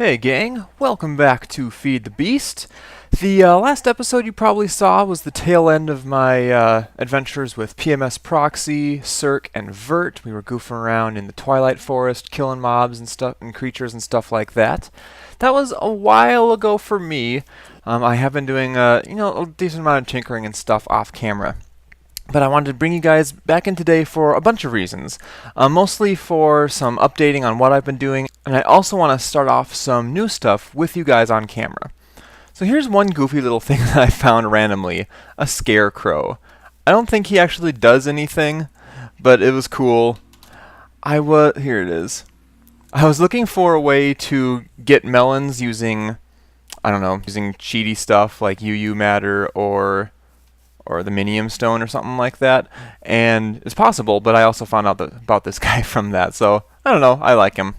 Hey gang, welcome back to Feed the Beast. The last episode you probably saw was the tail end of my adventures with PMS Proxy, Cirque, and Vert. We were goofing around in the Twilight Forest, killing mobs and stuff, and creatures and stuff like that. That was a while ago for me. I have been doing a decent amount of tinkering and stuff off camera. But I wanted to bring you guys back in today for a bunch of reasons. Mostly for some updating on what I've been doing, and I also want to start off some new stuff with you guys on camera. So here's one goofy little thing that I found randomly, a scarecrow. I don't think he actually does anything, but it was cool. Here it is. I was looking for a way to get melons using, using cheaty stuff like UU matter or the Minium Stone or something like that, and it's possible, but I also found out about this guy from that, so I don't know, I like him.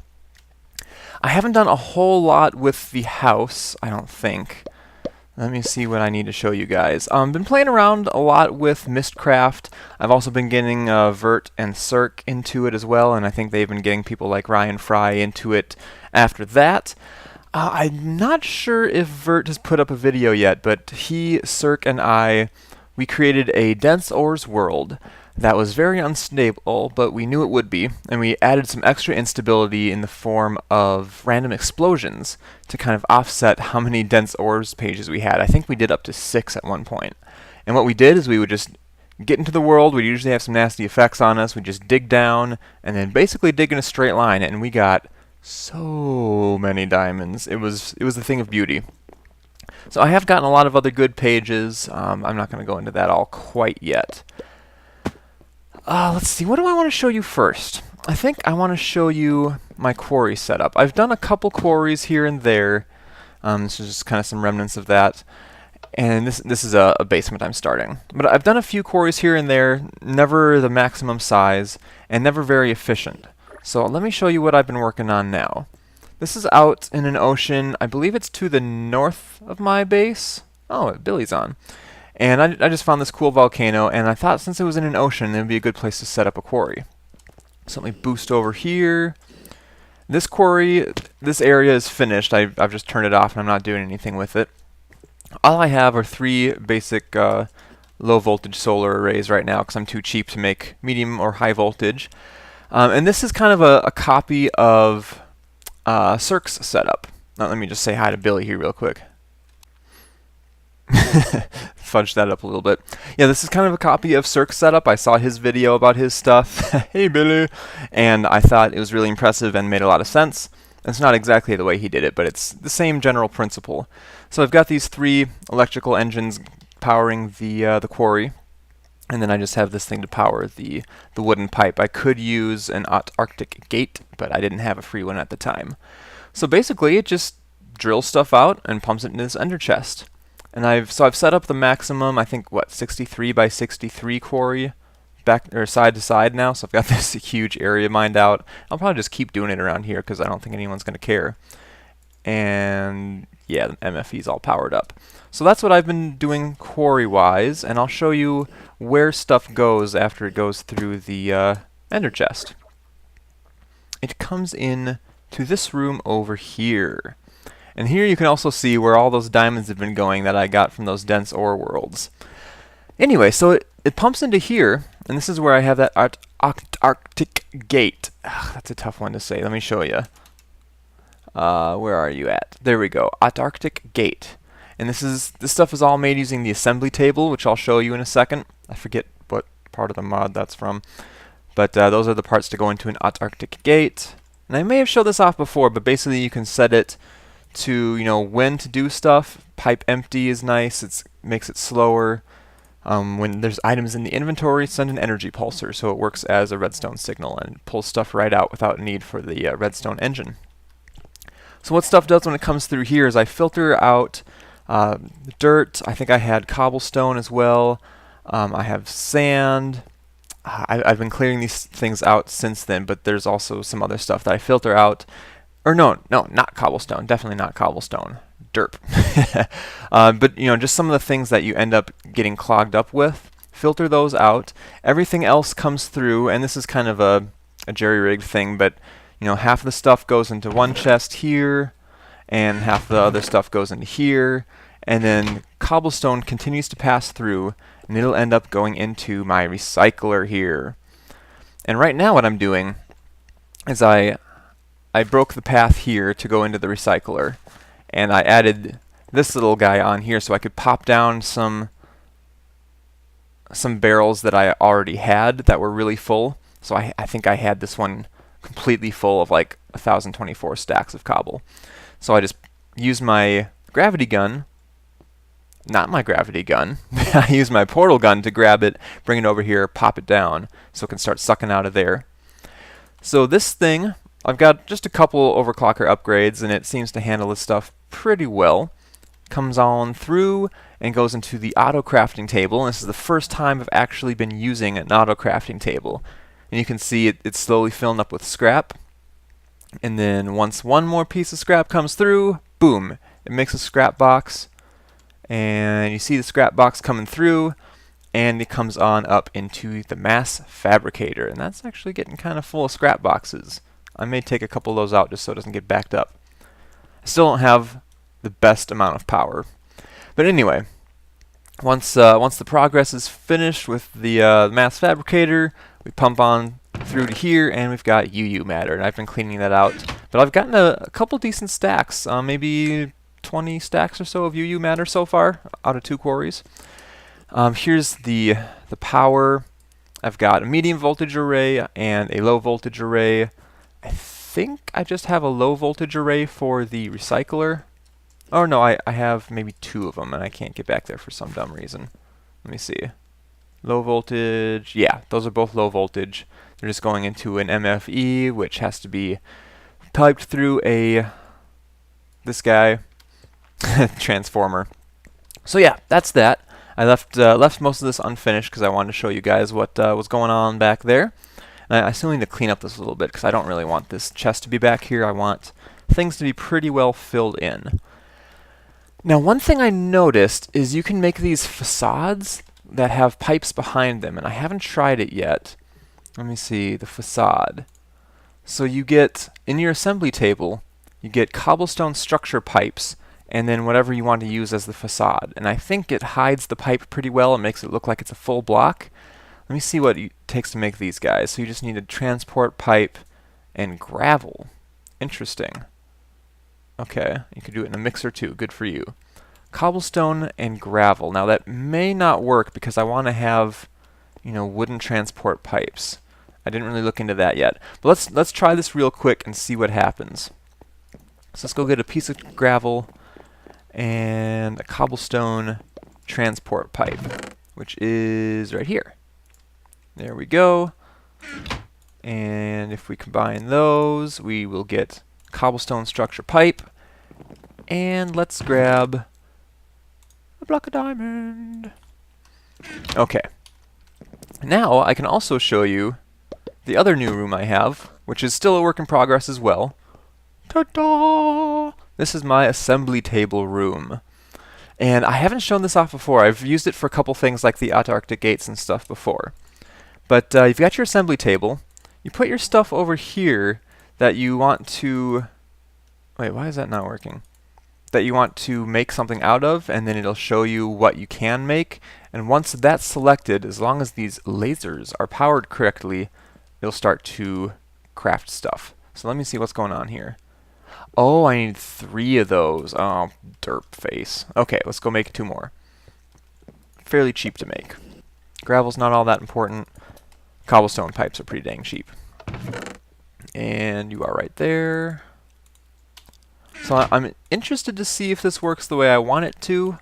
I haven't done a whole lot with the house, I don't think. Let me see what I need to show you guys. Been playing around a lot with Mistcraft. I've also been getting Vert and Cirque into it as well, and I think they've been getting people like Ryan Fry into it after that. I'm not sure if Vert has put up a video yet, but he, Cirque, and we created a dense ores world that was very unstable, but we knew it would be, and we added some extra instability in the form of random explosions to kind of offset how many dense ores pages we had. I think we did up to 6 at one point. And what we did is we would just get into the world, we'd usually have some nasty effects on us, we'd just dig down, and then basically dig in a straight line, and we got so many diamonds. It was a thing of beauty. So I have gotten a lot of other good pages. I'm not going to go into that all quite yet. Let's see, what do I want to show you first? I think I want to show you my quarry setup. I've done a couple quarries here and there. This is just kind of some remnants of that. And this is a basement I'm starting. But I've done a few quarries here and there, never the maximum size, and never very efficient. So let me show you what I've been working on now. This is out in an ocean. I believe it's to the north of my base. Oh, Billy's on. And I just found this cool volcano, and I thought since it was in an ocean, it would be a good place to set up a quarry. So let me boost over here. This quarry, this area is finished. I've just turned it off, and I'm not doing anything with it. All I have are 3 basic low voltage solar arrays right now, because I'm too cheap to make medium or high voltage. And this is kind of a copy of Cirque's setup. Now, let me just say hi to Billy here real quick. Fudge that up a little bit. Yeah, this is kind of a copy of Cirque's setup. I saw his video about his stuff. Hey, Billy. And I thought it was really impressive and made a lot of sense. It's not exactly the way he did it, but it's the same general principle. So I've got these 3 electrical engines powering the quarry. And then I just have this thing to power the wooden pipe. I could use an Arctic gate, but I didn't have a free one at the time. So basically, it just drills stuff out and pumps it into this ender chest. And I've set up the maximum, I think, 63 by 63 quarry, side to side now. So I've got this huge area mined out. I'll probably just keep doing it around here because I don't think anyone's going to care. And yeah, the MFE's all powered up. So that's what I've been doing quarry-wise, and I'll show you where stuff goes after it goes through the ender chest. It comes in to this room over here. And here you can also see where all those diamonds have been going that I got from those dense ore worlds. Anyway, so it pumps into here, and this is where I have that Arctic gate. Ugh, that's a tough one to say. Let me show you. Where are you at? There we go. Arctic gate. And this stuff is all made using the assembly table, which I'll show you in a second. I forget what part of the mod that's from. But those are the parts to go into an Arctic gate. And I may have showed this off before, but basically you can set it to, when to do stuff. Pipe empty is nice. It makes it slower. When there's items in the inventory, send an energy pulsar, so it works as a redstone signal and pulls stuff right out without need for the redstone engine. So what stuff does when it comes through here is I filter out dirt. I think I had cobblestone as well. I have sand. I've been clearing these things out since then, but there's also some other stuff that I filter out. Or no, not cobblestone. Definitely not cobblestone. Derp. But just some of the things that you end up getting clogged up with. Filter those out. Everything else comes through, and this is kind of a jerry-rigged thing, but half of the stuff goes into one chest here, and half the other stuff goes into here, and then cobblestone continues to pass through, and it'll end up going into my recycler here. And right now what I'm doing is I broke the path here to go into the recycler, and I added this little guy on here so I could pop down some barrels that I already had that were really full. So I think I had this one completely full of like 1,024 stacks of cobble. So I just used my gravity gun, not my gravity gun, I used my portal gun to grab it, bring it over here, pop it down so it can start sucking out of there. So this thing, I've got just a couple overclocker upgrades and it seems to handle this stuff pretty well. Comes on through and goes into the auto crafting table, and this is the first time I've actually been using an auto crafting table. And you can see it's slowly filling up with scrap. And then once one more piece of scrap comes through, boom, it makes a scrap box. And you see the scrap box coming through, and it comes on up into the mass fabricator. And that's actually getting kind of full of scrap boxes. I may take a couple of those out just so it doesn't get backed up. I still don't have the best amount of power. But anyway, once the progress is finished with the mass fabricator, we pump on through to here, and we've got UU matter, and I've been cleaning that out. But I've gotten a couple decent stacks, maybe 20 stacks or so of UU matter so far, out of 2 quarries. Here's the power. I've got a medium voltage array and a low voltage array. I think I just have a low voltage array for the recycler. Oh no, I have maybe 2 of them, and I can't get back there for some dumb reason. Let me see. Low voltage, yeah, those are both low voltage. They're just going into an MFE, which has to be piped through this guy, transformer. So yeah, that's that. I left most of this unfinished because I wanted to show you guys what was going on back there. And I still need to clean up this a little bit because I don't really want this chest to be back here. I want things to be pretty well filled in. Now, one thing I noticed is you can make these facades that have pipes behind them, and I haven't tried it yet. Let me see, the facade. So you get, in your assembly table, you get cobblestone structure pipes, and then whatever you want to use as the facade. And I think it hides the pipe pretty well and makes it look like it's a full block. Let me see what it takes to make these guys. So you just need a transport pipe and gravel. Interesting. Okay, you could do it in a mixer too. Good for you. Cobblestone and gravel. Now that may not work because I want to have, wooden transport pipes. I didn't really look into that yet. But let's try this real quick and see what happens. So let's go get a piece of gravel and a cobblestone transport pipe, which is right here. There we go. And if we combine those, we will get cobblestone structure pipe. And let's grab a block of diamond. Okay. Now I can also show you the other new room I have, which is still a work in progress as well. Ta-da! This is my assembly table room. And I haven't shown this off before. I've used it for a couple things like the Antarctic gates and stuff before. But you've got your assembly table. You put your stuff over here that you want to... Wait, why is that not working? That you want to make something out of, and then it'll show you what you can make. And once that's selected, as long as these lasers are powered correctly, it'll start to craft stuff. So let me see what's going on here. Oh, I need 3 of those. Oh, derp face. Okay, let's go make 2 more. Fairly cheap to make. Gravel's not all that important. Cobblestone pipes are pretty dang cheap. And you are right there. So I'm interested to see if this works the way I want it to.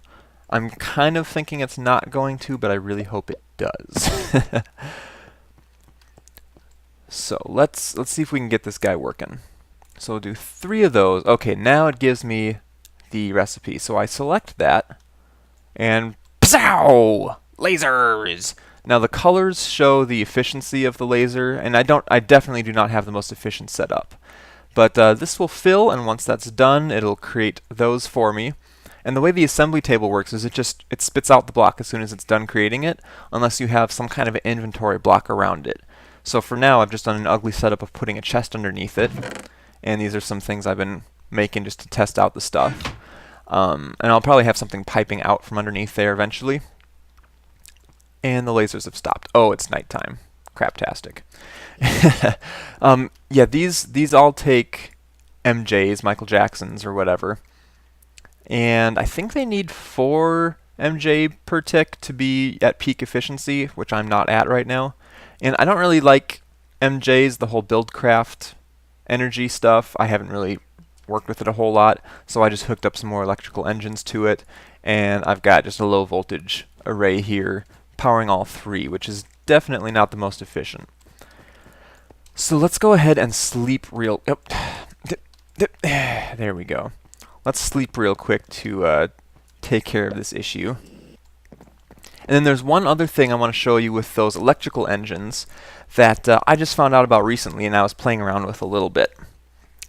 I'm kind of thinking it's not going to, but I really hope it does. So let's see if we can get this guy working. So we'll do 3 of those. Okay, now it gives me the recipe. So I select that, and psow! Lasers! Now the colors show the efficiency of the laser, and I definitely do not have the most efficient setup. But this will fill, and once that's done, it'll create those for me. And the way the assembly table works is it spits out the block as soon as it's done creating it, unless you have some kind of an inventory block around it. So for now, I've just done an ugly setup of putting a chest underneath it, and these are some things I've been making just to test out the stuff. And I'll probably have something piping out from underneath there eventually. And the lasers have stopped. Oh, it's nighttime. Craptastic. Yeah, these all take MJs, Michael Jacksons or whatever. And I think they need 4 MJ per tick to be at peak efficiency, which I'm not at right now. And I don't really like MJs, the whole Buildcraft energy stuff. I haven't really worked with it a whole lot, so I just hooked up some more electrical engines to it, and I've got just a low voltage array here powering all 3, which is definitely not the most efficient. So let's go ahead and sleep real... Oh, there we go. Let's sleep real quick to take care of this issue. And then there's one other thing I want to show you with those electrical engines that I just found out about recently and I was playing around with a little bit.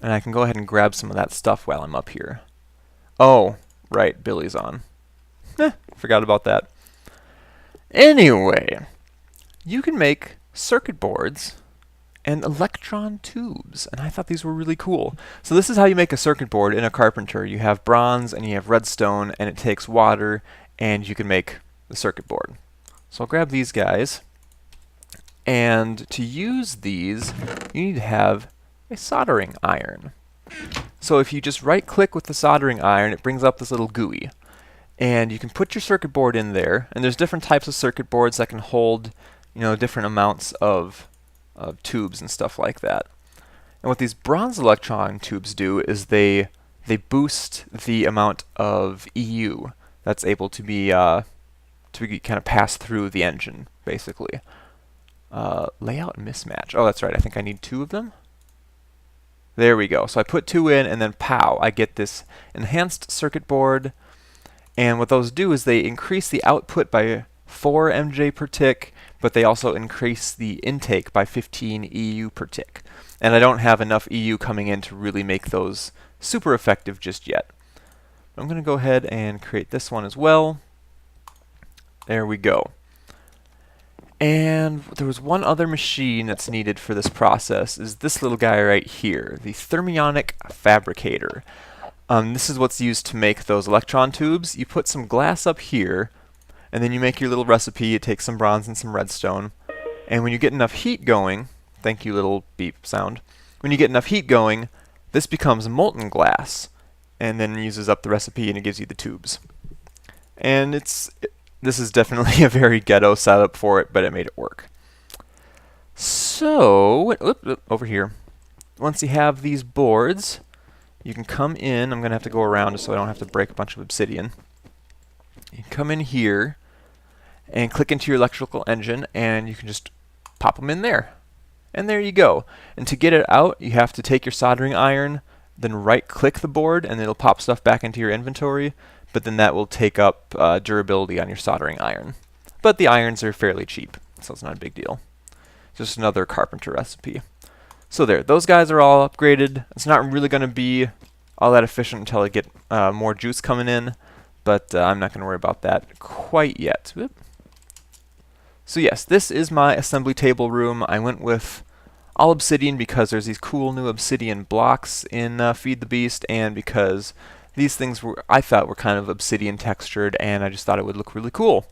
And I can go ahead and grab some of that stuff while I'm up here. Oh, right, Billy's on. Forgot about that. Anyway, you can make circuit boards and electron tubes, and I thought these were really cool. So this is how you make a circuit board in a Carpenter. You have bronze and you have redstone, and it takes water, and you can make the circuit board. So I'll grab these guys, and to use these, you need to have a soldering iron. So if you just right-click with the soldering iron, it brings up this little GUI, and you can put your circuit board in there, and there's different types of circuit boards that can hold, you know, different amounts of tubes and stuff like that. And what these bronze electron tubes do is they boost the amount of EU that's able to be kind of passed through the engine, basically. Layout mismatch. Oh, that's right. I think I need 2 of them. There we go. So I put 2 in, and then pow, I get this enhanced circuit board. And what those do is they increase the output by 4 MJ per tick, but they also increase the intake by 15 EU per tick. And I don't have enough EU coming in to really make those super effective just yet. I'm going to go ahead and create this one as well. There we go. And there was one other machine that's needed for this process, is this little guy right here, the thermionic fabricator. This is what's used to make those electron tubes. You put some glass up here, and then you make your little recipe. It takes some bronze and some redstone. And when you get enough heat going, thank you little beep sound, when you get enough heat going, this becomes molten glass, and then uses up the recipe and it gives you the tubes. And this is definitely a very ghetto setup for it, but it made it work. So, over here, once you have these boards, you can come in. I'm going to have to go around just so I don't have to break a bunch of obsidian. You can come in here and click into your electrical engine, and you can just pop them in there. And there you go. And to get it out, you have to take your soldering iron, then right-click the board, and it'll pop stuff back into your inventory. But then that will take up durability on your soldering iron. But the irons are fairly cheap, so it's not a big deal. Just another Carpenter recipe. So there, those guys are all upgraded. It's not really going to be all that efficient until I get more juice coming in, but I'm not going to worry about that quite yet. Whoop. So yes, this is my assembly table room. I went with all obsidian because there's these cool new obsidian blocks in Feed the Beast, and because these things I thought were kind of obsidian textured, and I just thought it would look really cool.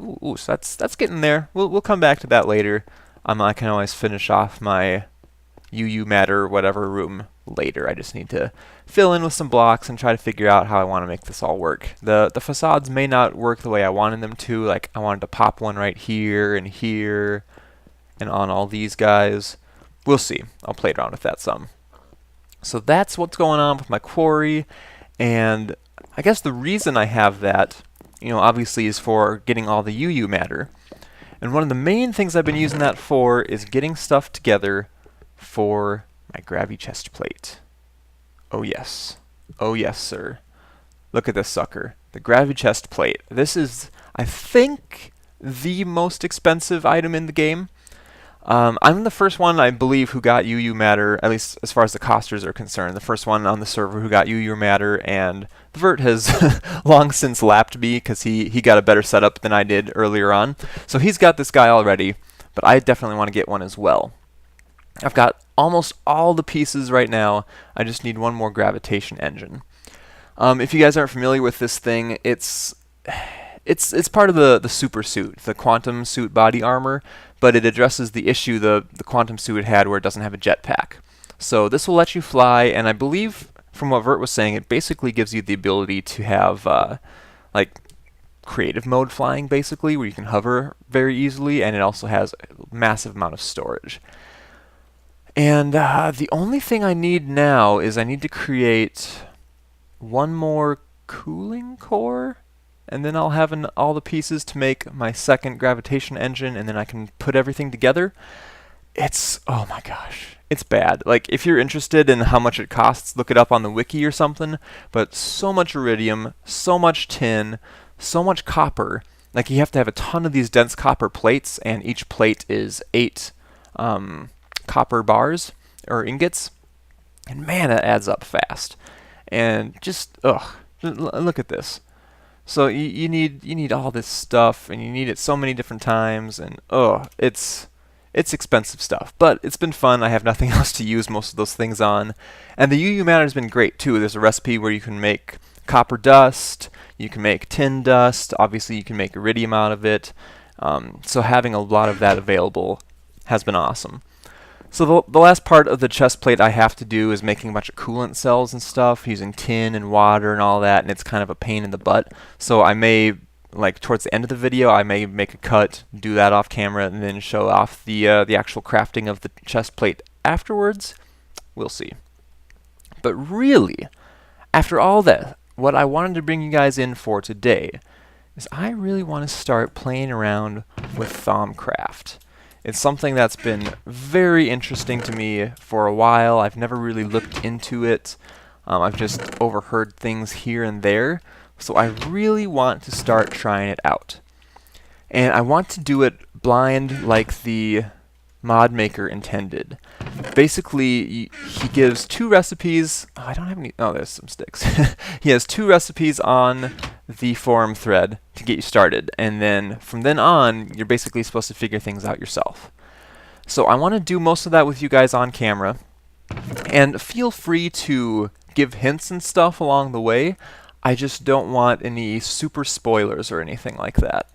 Ooh, so that's getting there. We'll come back to that later. I can always finish off my UU matter whatever room later. I just need to fill in with some blocks and try to figure out how I want to make this all work. The facades may not work the way I wanted them to. Like, I wanted to pop one right here and on all these guys. We'll see. I'll play around with that some. So that's what's going on with my quarry, and I guess the reason I have that, you know, obviously is for getting all the UU matter. And one of the main things I've been using that for is getting stuff together for my gravity chest plate. Oh yes. Oh yes, sir. Look at this sucker. The gravity chest plate. This is, I think, the most expensive item in the game. I'm the first one, I believe, who got UU matter, at least as far as the costers are concerned. The first one on the server who got UU matter, and the Vert has long since lapped me because he got a better setup than I did earlier on. So he's got this guy already, but I definitely want to get one as well. I've got almost all the pieces right now. I just need one more gravitation engine. If you guys aren't familiar with this thing, it's part of the super suit, the quantum suit body armor, but it addresses the issue the quantum suit had where it doesn't have a jetpack. So this will let you fly, and I believe from what Vert was saying, it basically gives you the ability to have like creative mode flying, basically, where you can hover very easily, and it also has a massive amount of storage. And the only thing I need now is I need to create one more cooling core, and then I'll have all the pieces to make my second gravitation engine, and then I can put everything together. It's, oh my gosh, it's bad. Like, if you're interested in how much it costs, look it up on the wiki or something, but so much iridium, so much tin, so much copper. Like, you have to have a ton of these dense copper plates, and each plate is 8 copper bars, or ingots, and man, that adds up fast. And just, ugh, look at this. So you need all this stuff, and you need it so many different times, and it's expensive stuff. But it's been fun. I have nothing else to use most of those things on. And the UU matter has been great too. There's a recipe where you can make copper dust, you can make tin dust, obviously you can make iridium out of it. So having a lot of that available has been awesome. So the last part of the chest plate I have to do is making a bunch of coolant cells and stuff, using tin and water and all that, and it's kind of a pain in the butt. So I may, like towards the end of the video, I may make a cut, do that off camera, and then show off the actual crafting of the chest plate afterwards. We'll see. But really, after all that, what I wanted to bring you guys in for today is I really want to start playing around with Thaumcraft. It's something that's been very interesting to me for a while. I've never really looked into it. I've just overheard things here and there. So I really want to start trying it out. And I want to do it blind like the mod maker intended. Basically, he gives 2 recipes. Oh, I don't have any. Oh, there's some sticks. He has 2 recipes on the forum thread to get you started, and then from then on, you're basically supposed to figure things out yourself. So I want to do most of that with you guys on camera, and feel free to give hints and stuff along the way. I just don't want any super spoilers or anything like that.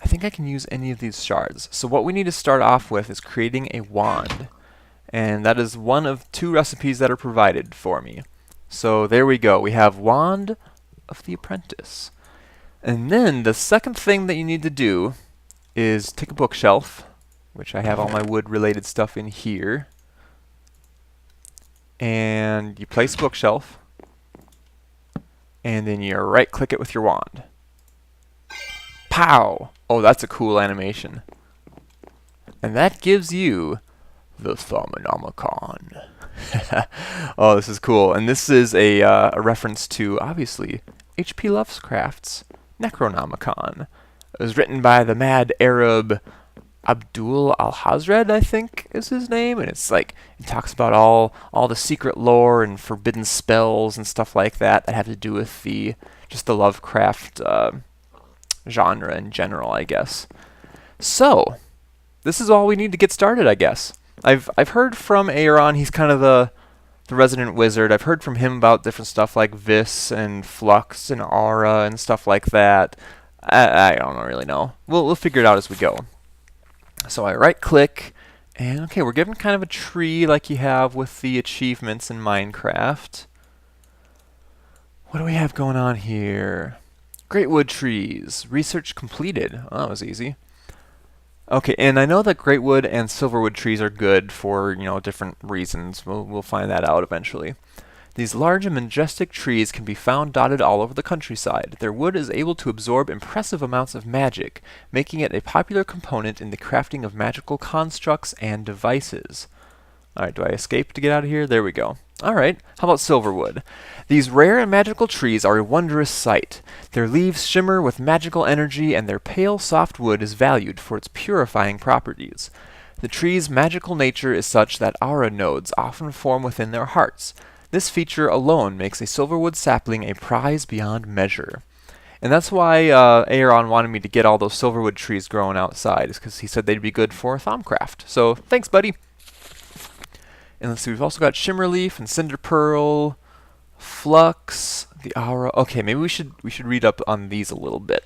I think I can use any of these shards. So what we need to start off with is creating a wand. And that is one of 2 recipes that are provided for me. So there we go. We have Wand of the Apprentice. And then the second thing that you need to do is take a bookshelf, which I have all my wood related stuff in here. And you place a bookshelf. And then you right click it with your wand. Pow! Oh, that's a cool animation. And that gives you the Thaumaturge. Oh, this is cool. And this is a reference to, obviously, H.P. Lovecraft's Necronomicon. It was written by the mad Arab Abdul Al-Hazred, I think is his name. And it's like, it talks about all the secret lore and forbidden spells and stuff like that that have to do with just the Lovecraft genre in general, I guess. So, this is all we need to get started, I guess. I've heard from Aaron. He's kind of the resident wizard. I've heard from him about different stuff like Vis and Flux and Aura and stuff like that. I don't really know. We'll figure it out as we go. So I right click, and okay, we're given kind of a tree like you have with the achievements in Minecraft. What do we have going on here? Great wood trees. Research completed. Oh, that was easy. Okay, and I know that great wood and silverwood trees are good for, different reasons. We'll find that out eventually. These large and majestic trees can be found dotted all over the countryside. Their wood is able to absorb impressive amounts of magic, making it a popular component in the crafting of magical constructs and devices. Alright, do I escape to get out of here? There we go. Alright, how about silverwood? These rare and magical trees are a wondrous sight. Their leaves shimmer with magical energy, and their pale, soft wood is valued for its purifying properties. The tree's magical nature is such that aura nodes often form within their hearts. This feature alone makes a silverwood sapling a prize beyond measure. And that's why Aaron wanted me to get all those silverwood trees growing outside, is because he said they'd be good for Thaumcraft. So, thanks, buddy. And let's see, we've also got Shimmerleaf and Cinder Pearl, Flux, the Aura. Okay, maybe we should read up on these a little bit.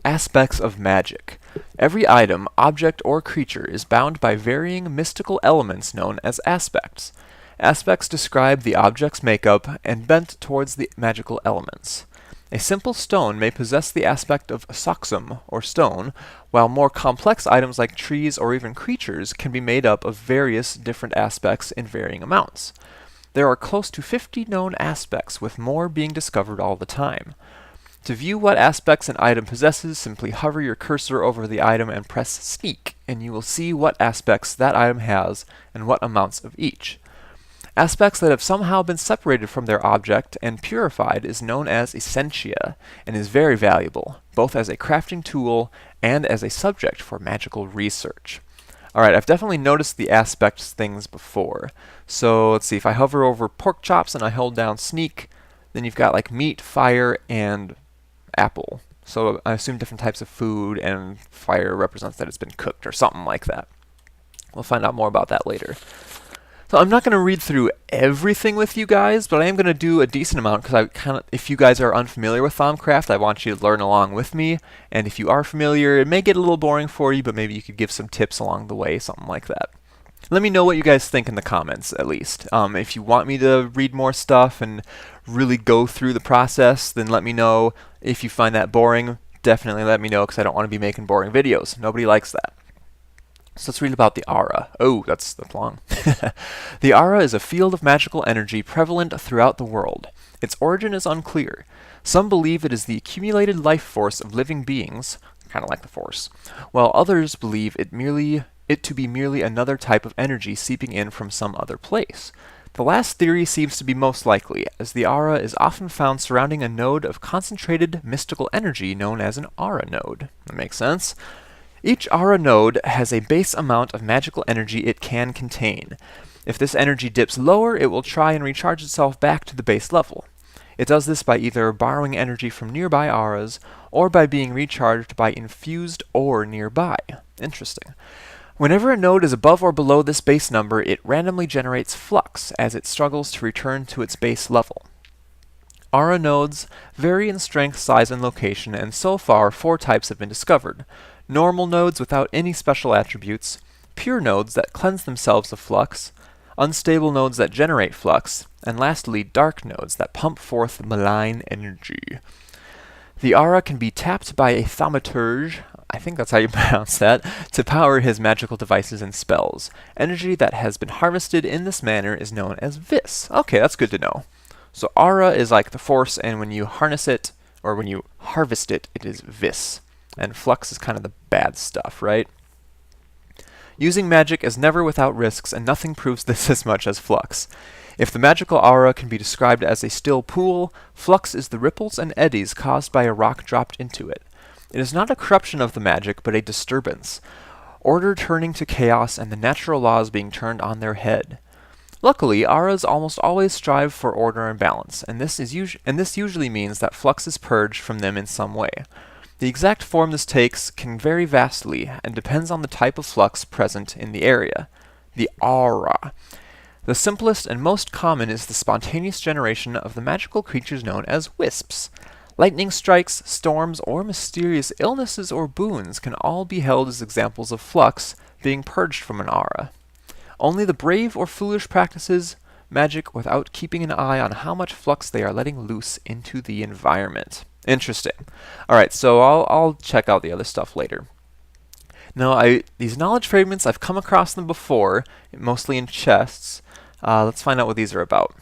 Aspects of magic. Every item, object, or creature is bound by varying mystical elements known as aspects. Aspects describe the object's makeup and bent towards the magical elements. A simple stone may possess the aspect of soxum, or stone, while more complex items like trees or even creatures can be made up of various different aspects in varying amounts. There are close to 50 known aspects, with more being discovered all the time. To view what aspects an item possesses, simply hover your cursor over the item and press Sneak, and you will see what aspects that item has and what amounts of each. Aspects that have somehow been separated from their object and purified is known as essentia, and is very valuable, both as a crafting tool and as a subject for magical research. Alright, I've definitely noticed the aspects things before. So let's see, if I hover over pork chops and I hold down Sneak, then you've got like meat, fire, and apple. So I assume different types of food, and fire represents that it's been cooked or something like that. We'll find out more about that later. So I'm not going to read through everything with you guys, but I am going to do a decent amount because if you guys are unfamiliar with Thaumcraft, I want you to learn along with me. And if you are familiar, it may get a little boring for you, but maybe you could give some tips along the way, something like that. Let me know what you guys think in the comments, at least. If you want me to read more stuff and really go through the process, then let me know. If you find that boring, definitely let me know, because I don't want to be making boring videos. Nobody likes that. So let's read about the aura. Oh, that's long. The aura is a field of magical energy prevalent throughout the world. Its origin is unclear. Some believe it is the accumulated life force of living beings, kind of like the Force, while others believe it to be merely another type of energy seeping in from some other place. The last theory seems to be most likely, as the aura is often found surrounding a node of concentrated mystical energy known as an aura node. That makes sense. Each aura node has a base amount of magical energy it can contain. If this energy dips lower, it will try and recharge itself back to the base level. It does this by either borrowing energy from nearby auras, or by being recharged by infused ore nearby. Interesting. Whenever a node is above or below this base number, it randomly generates flux as it struggles to return to its base level. Aura nodes vary in strength, size, and location, and so far 4 types have been discovered. Normal nodes without any special attributes, pure nodes that cleanse themselves of flux, unstable nodes that generate flux, and lastly, dark nodes that pump forth malign energy. The aura can be tapped by a Thaumaturge, I think that's how you pronounce that, to power his magical devices and spells. Energy that has been harvested in this manner is known as vis. Okay, that's good to know. So aura is like the Force, and when you harness it, or when you harvest it, it is vis. And flux is kind of the bad stuff, right? Using magic is never without risks, and nothing proves this as much as flux. If the magical aura can be described as a still pool, flux is the ripples and eddies caused by a rock dropped into it. It is not a corruption of the magic, but a disturbance. Order turning to chaos and the natural laws being turned on their head. Luckily, auras almost always strive for order and balance, and this usually means that flux is purged from them in some way. The exact form this takes can vary vastly, and depends on the type of flux present in the area. The aura. The simplest and most common is the spontaneous generation of the magical creatures known as wisps. Lightning strikes, storms, or mysterious illnesses or boons can all be held as examples of flux being purged from an aura. Only the brave or foolish practices magic without keeping an eye on how much flux they are letting loose into the environment. Interesting. Alright, so I'll check out the other stuff later. Now, these knowledge fragments, I've come across them before, mostly in chests. Let's find out what these are about.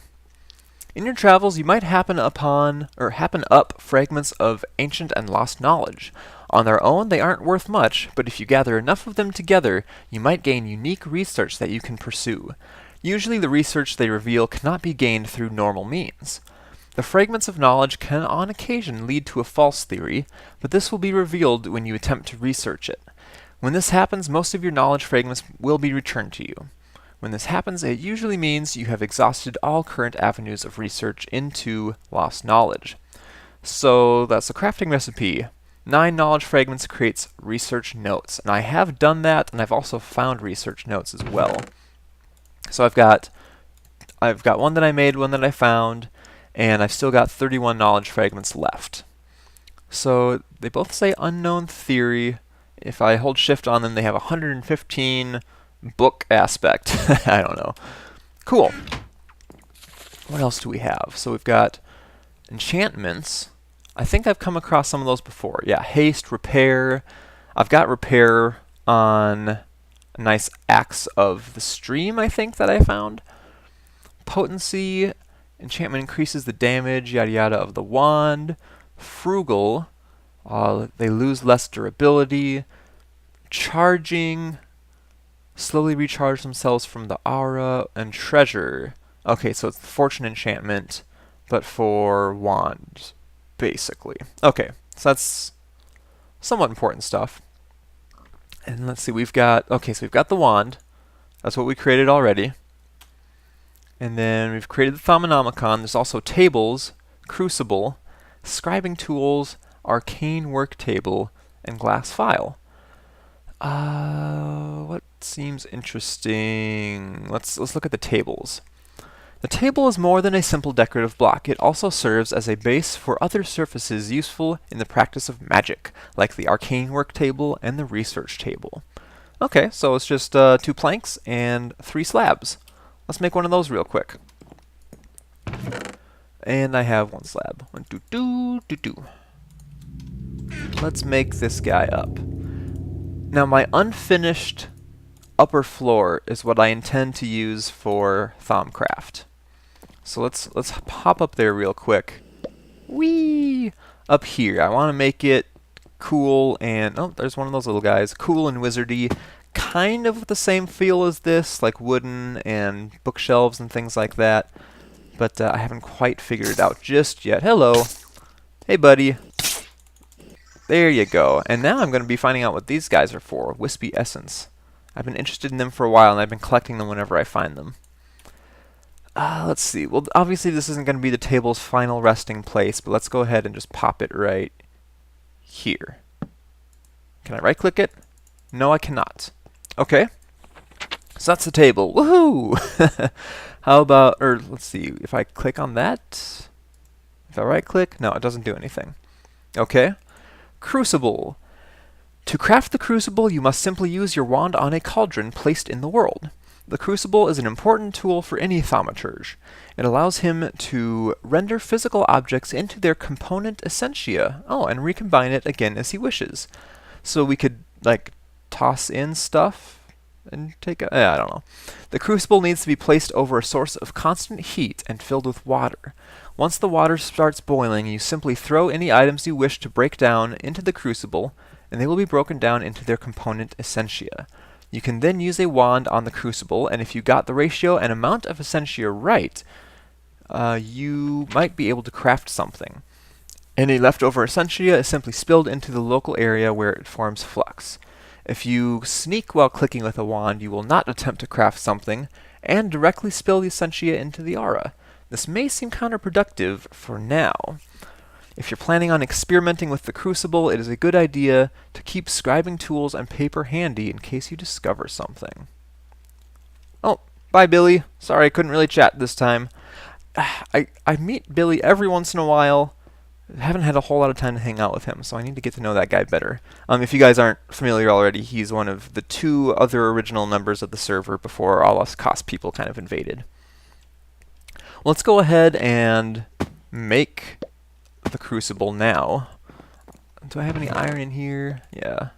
In your travels, you might happen up fragments of ancient and lost knowledge. On their own, they aren't worth much, but if you gather enough of them together, you might gain unique research that you can pursue. Usually the research they reveal cannot be gained through normal means. The fragments of knowledge can on occasion lead to a false theory, but this will be revealed when you attempt to research it. When this happens, most of your knowledge fragments will be returned to you. When this happens, it usually means you have exhausted all current avenues of research into lost knowledge. So that's the crafting recipe. 9 knowledge fragments creates research notes, and I have done that, and I've also found research notes as well. So I've got one that I made, one that I found, and I've still got 31 knowledge fragments left. So they both say unknown theory. If I hold shift on them, they have 115 book aspect. I don't know. Cool. What else do we have? So we've got enchantments. I think I've come across some of those before. Yeah, haste, repair. I've got repair on a nice axe of the stream, I think, that I found. Potency. Enchantment increases the damage, yada yada, of the wand. Frugal. They lose less durability. Charging. Slowly recharge themselves from the aura. And treasure. Okay, so it's the fortune enchantment, but for wands, basically. Okay, so that's somewhat important stuff. And let's see, we've got the wand. That's what we created already. And then we've created the Thaumanomicon. There's also tables, crucible, scribing tools, arcane work table, and glass file. What seems interesting? Let's look at the tables. The table is more than a simple decorative block. It also serves as a base for other surfaces useful in the practice of magic, like the arcane work table and the research table. Okay, so it's just 2 planks and 3 slabs. Let's make one of those real quick. And I have 1 slab. Let's make this guy up. Now my unfinished upper floor is what I intend to use for Thaumcraft. So let's hop up there real quick. Whee! Up here. I want to make it cool and... oh, there's one of those little guys. Cool and wizardy. Kind of the same feel as this, like wooden and bookshelves and things like that. But I haven't quite figured it out just yet. Hello. Hey, buddy. There you go. And now I'm going to be finding out what these guys are for. Wispy Essence. I've been interested in them for a while, and I've been collecting them whenever I find them. Let's see. Well, obviously this isn't going to be the table's final resting place, but let's go ahead and just pop it right here. Can I right-click it? No, I cannot. Okay. So that's the table. Woohoo! How about, or let's see, if I click on that, if I right-click, no, it doesn't do anything. Okay. Crucible. To craft the crucible, you must simply use your wand on a cauldron placed in the world. The crucible is an important tool for any Thaumaturge. It allows him to render physical objects into their component essentia. Oh, and recombine it again as he wishes. So we could, like, toss in stuff and take a... I don't know. The crucible needs to be placed over a source of constant heat and filled with water. Once the water starts boiling, you simply throw any items you wish to break down into the crucible, and they will be broken down into their component essentia. You can then use a wand on the crucible, and if you got the ratio and amount of essentia right, you might be able to craft something. Any leftover essentia is simply spilled into the local area where it forms flux. If you sneak while clicking with a wand, you will not attempt to craft something, and directly spill the essentia into the aura. This may seem counterproductive for now. If you're planning on experimenting with the crucible, it is a good idea to keep scribing tools and paper handy in case you discover something. Oh, bye Billy. Sorry I couldn't really chat this time. I meet Billy every once in a while. Haven't had a whole lot of time to hang out with him, so I need to get to know that guy better. If you guys aren't familiar already, he's one of the 2 other original members of the server before all us KoST people kind of invaded. Let's go ahead and make the crucible now. Do I have any iron in here? Yeah.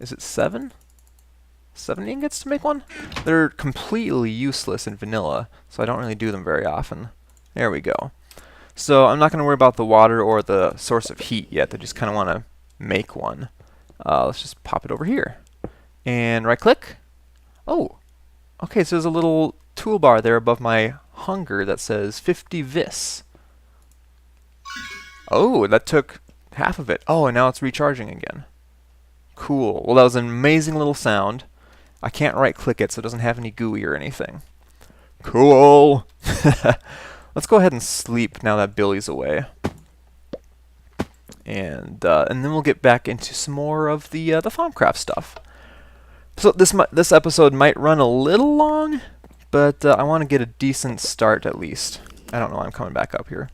Is it 7? 7 ingots to make one? They're completely useless in vanilla, so I don't really do them very often. There we go. So I'm not going to worry about the water or the source of heat yet. I just kind of want to make one. Let's just pop it over here. And right-click. Oh, okay, so there's a little toolbar there above my hunger that says 50 vis. Oh, that took half of it. Oh, and now it's recharging again. Cool. Well, that was an amazing little sound. I can't right-click it, so it doesn't have any GUI or anything. Cool! Let's go ahead and sleep now that Billy's away. And then we'll get back into some more of the Thaumcraft stuff. So this episode might run a little long, but I want to get a decent start at least. I don't know why I'm coming back up here.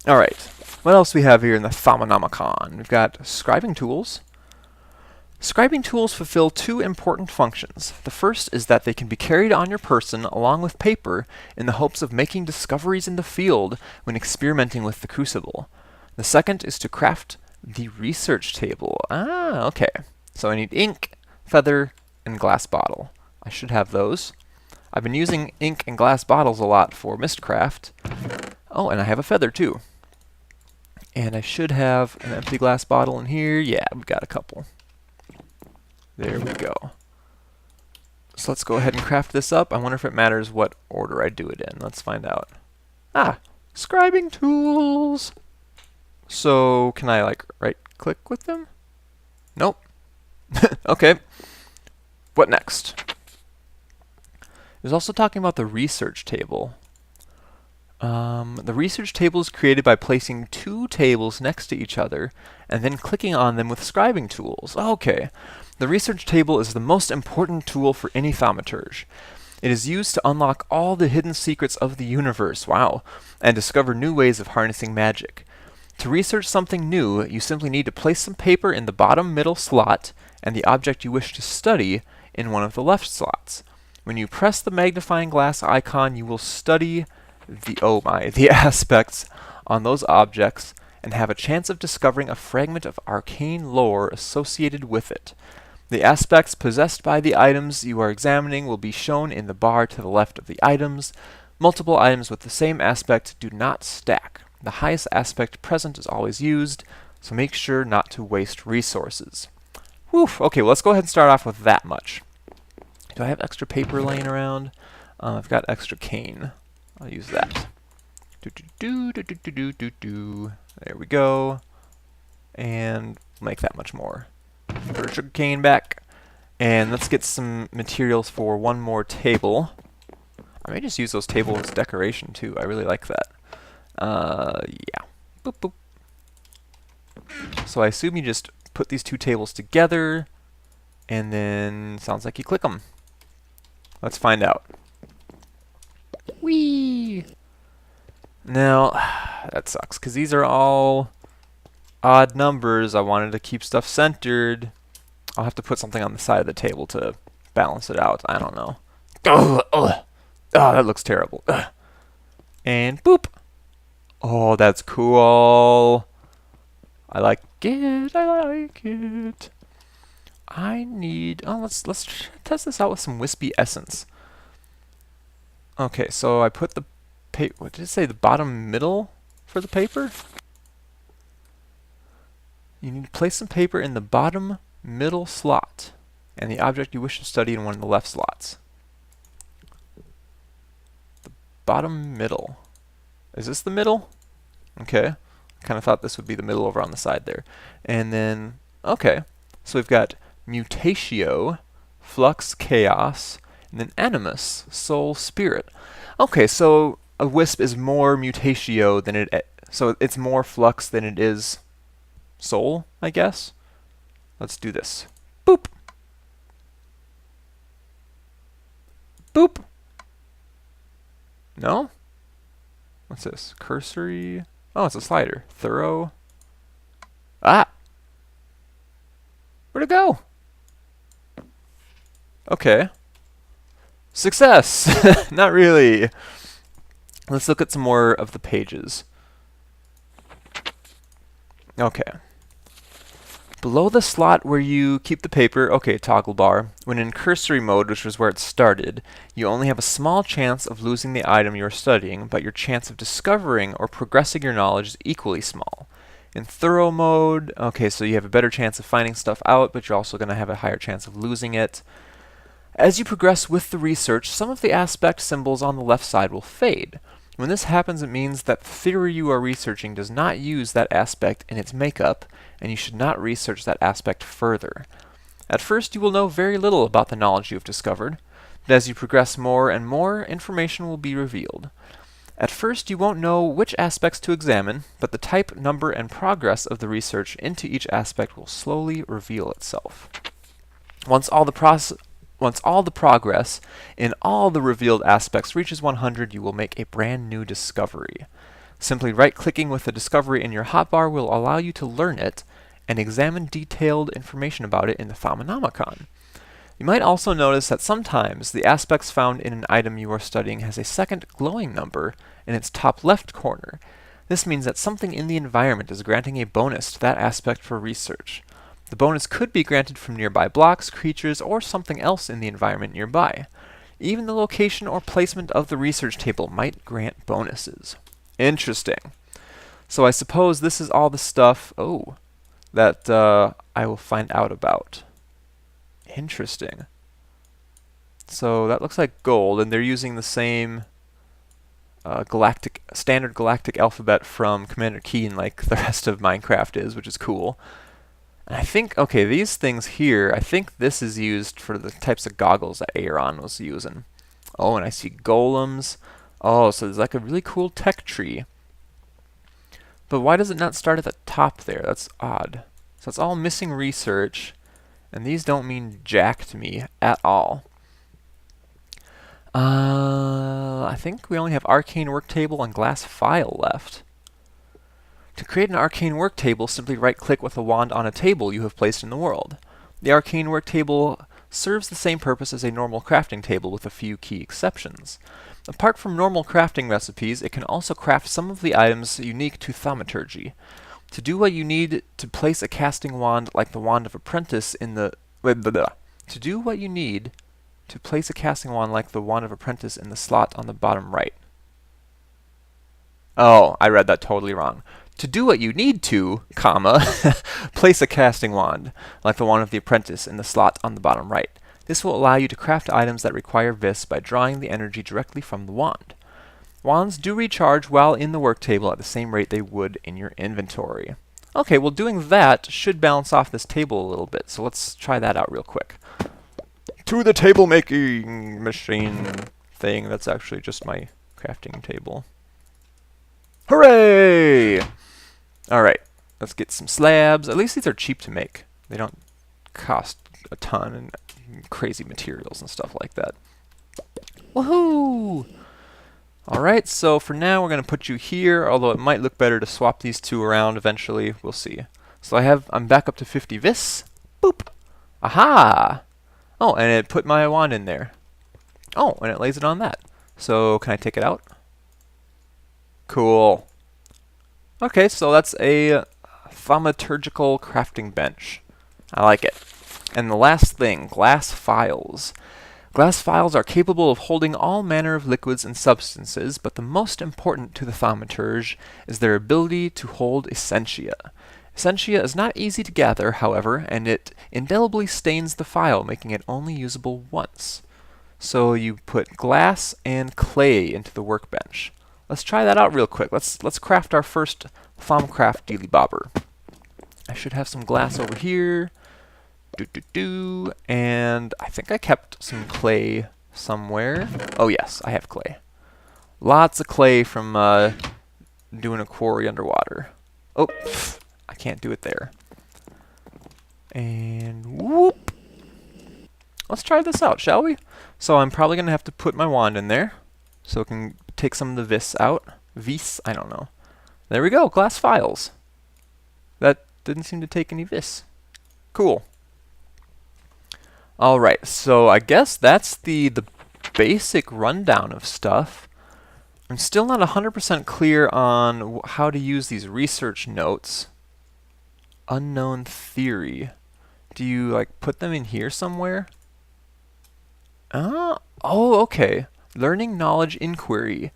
Alright, what else we have here in the Thaumanomicon? We've got scribing tools. Scribing tools fulfill two important functions. The first is that they can be carried on your person along with paper in the hopes of making discoveries in the field when experimenting with the crucible. The second is to craft the research table. Ah, okay. So I need ink, feather, and glass bottle. I should have those. I've been using ink and glass bottles a lot for Mistcraft. Oh, and I have a feather too. And I should have an empty glass bottle in here. Yeah, we've got a couple. There we go. So let's go ahead and craft this up. I wonder if it matters what order I do it in. Let's find out. Ah, scribing tools. So can I like right click with them? Nope. Okay. What next? There's also talking about the research table. The research table is created by placing two tables next to each other and then clicking on them with scribing tools. Okay. The research table is the most important tool for any Thaumaturge. It is used to unlock all the hidden secrets of the universe, wow, and discover new ways of harnessing magic. To research something new, you simply need to place some paper in the bottom middle slot and the object you wish to study in one of the left slots. When you press the magnifying glass icon, you will study the aspects on those objects and have a chance of discovering a fragment of arcane lore associated with it. The aspects possessed by the items you are examining will be shown in the bar to the left of the items. Multiple items with the same aspect do not stack. The highest aspect present is always used, so make sure not to waste resources. Whew, okay, well, let's go ahead and start off with that much. Do I have extra paper laying around? I've got extra cane. I'll use that. There we go. And make that much more. Put our sugar cane back. And let's get some materials for one more table. I may just use those tables as decoration too. I really like that. Yeah. Boop, boop. So I assume you just put these two tables together, and then sounds like you click them. Let's find out. Whee! Now, that sucks, because these are all odd numbers. I wanted to keep stuff centered. I'll have to put something on the side of the table to balance it out. I don't know. Oh, that looks terrible. Ugh. And boop! Oh, that's cool. I like it. I like it. I need... Oh, let's test this out with some wispy essence. Okay, so I put the paper... What did it say? The bottom middle for the paper? You need to place some paper in the bottom middle slot and the object you wish to study in one of the left slots. The bottom middle. Is this the middle? Okay. I kind of thought this would be the middle over on the side there. And then, okay. So we've got Mutatio, Flux, Chaos, and then Animus, Soul, Spirit. Okay, so a wisp is more Mutatio than it... So it's more Flux than it is Soul, I guess. Let's do this. Boop! Boop! No? What's this? Cursory? Oh, it's a slider. Thorough. Ah! Where'd it go? Okay. Success! Not really. Let's look at some more of the pages. Okay. Below the slot where you keep the paper, okay, toggle bar, when in cursory mode, which was where it started, you only have a small chance of losing the item you are studying, but your chance of discovering or progressing your knowledge is equally small. In thorough mode, okay, so you have a better chance of finding stuff out, but you're also going to have a higher chance of losing it. As you progress with the research, some of the aspect symbols on the left side will fade. When this happens, it means that the theory you are researching does not use that aspect in its makeup, and you should not research that aspect further. At first, you will know very little about the knowledge you have discovered, but as you progress more and more, information will be revealed. At first, you won't know which aspects to examine, but the type, number, and progress of the research into each aspect will slowly reveal itself. Once all the Once all the progress in all the revealed aspects reaches 100, you will make a brand new discovery. Simply right-clicking with the discovery in your hotbar will allow you to learn it and examine detailed information about it in the Thaumanomicon. You might also notice that sometimes the aspects found in an item you are studying has a second glowing number in its top left corner. This means that something in the environment is granting a bonus to that aspect for research. The bonus could be granted from nearby blocks, creatures, or something else in the environment nearby. Even the location or placement of the research table might grant bonuses. Interesting. So I suppose this is all the stuff, that I will find out about. Interesting. So that looks like gold, and they're using the same standard galactic alphabet from Commander Keen like the rest of Minecraft is, which is cool. And I think, okay, these things here, I think this is used for the types of goggles that Aaron was using. Oh, and I see golems. Oh, so there's like a really cool tech tree. But why does it not start at the top there? That's odd. So it's all missing research, and these don't mean jack to me at all. I think we only have arcane work table and glass file left. To create an arcane work table, simply right-click with a wand on a table you have placed in the world. The arcane work table serves the same purpose as a normal crafting table with a few key exceptions. Apart from normal crafting recipes, it can also craft some of the items unique to Thaumaturge. To do what you need to place a casting wand like the Wand of Apprentice in the... To do what you need to place a casting wand like the Wand of Apprentice in the slot on the bottom right. Oh, I read that totally wrong. To do what you need to, place a casting wand, like the Wand of the Apprentice, in the slot on the bottom right. This will allow you to craft items that require vis by drawing the energy directly from the wand. Wands do recharge while in the work table at the same rate they would in your inventory. Okay, well doing that should balance off this table a little bit, so let's try that out real quick. To the table making machine thing, that's actually just my crafting table. Hooray! Alright, let's get some slabs. At least these are cheap to make. They don't cost a ton and crazy materials and stuff like that. Woohoo! Alright, so for now we're going to put you here, although it might look better to swap these two around eventually. We'll see. So I'm back up to 50 vis. Boop! Aha! Oh, and it put my wand in there. Oh, and it lays it on that. So can I take it out? Cool. Okay, so that's a thaumaturgical crafting bench. I like it. And the last thing, glass files. Glass files are capable of holding all manner of liquids and substances, but the most important to the Thaumaturge is their ability to hold essentia. Essentia is not easy to gather, however, and it indelibly stains the file, making it only usable once. So you put glass and clay into the workbench. Let's try that out real quick. Let's craft our first Thaumcraft dealy bobber. I should have some glass over here. And I think I kept some clay somewhere. Oh yes, I have clay. Lots of clay from doing a quarry underwater. Oh, I can't do it there. And whoop. Let's try this out, shall we? So I'm probably going to have to put my wand in there so it can take some of the vis out. Vis? I don't know. There we go, glass files. That didn't seem to take any vis. Cool. Alright, so I guess that's the basic rundown of stuff. I'm still not 100% clear on how to use these research notes. Unknown theory. Do you, like, put them in here somewhere? Oh, okay. Learning knowledge inquiry.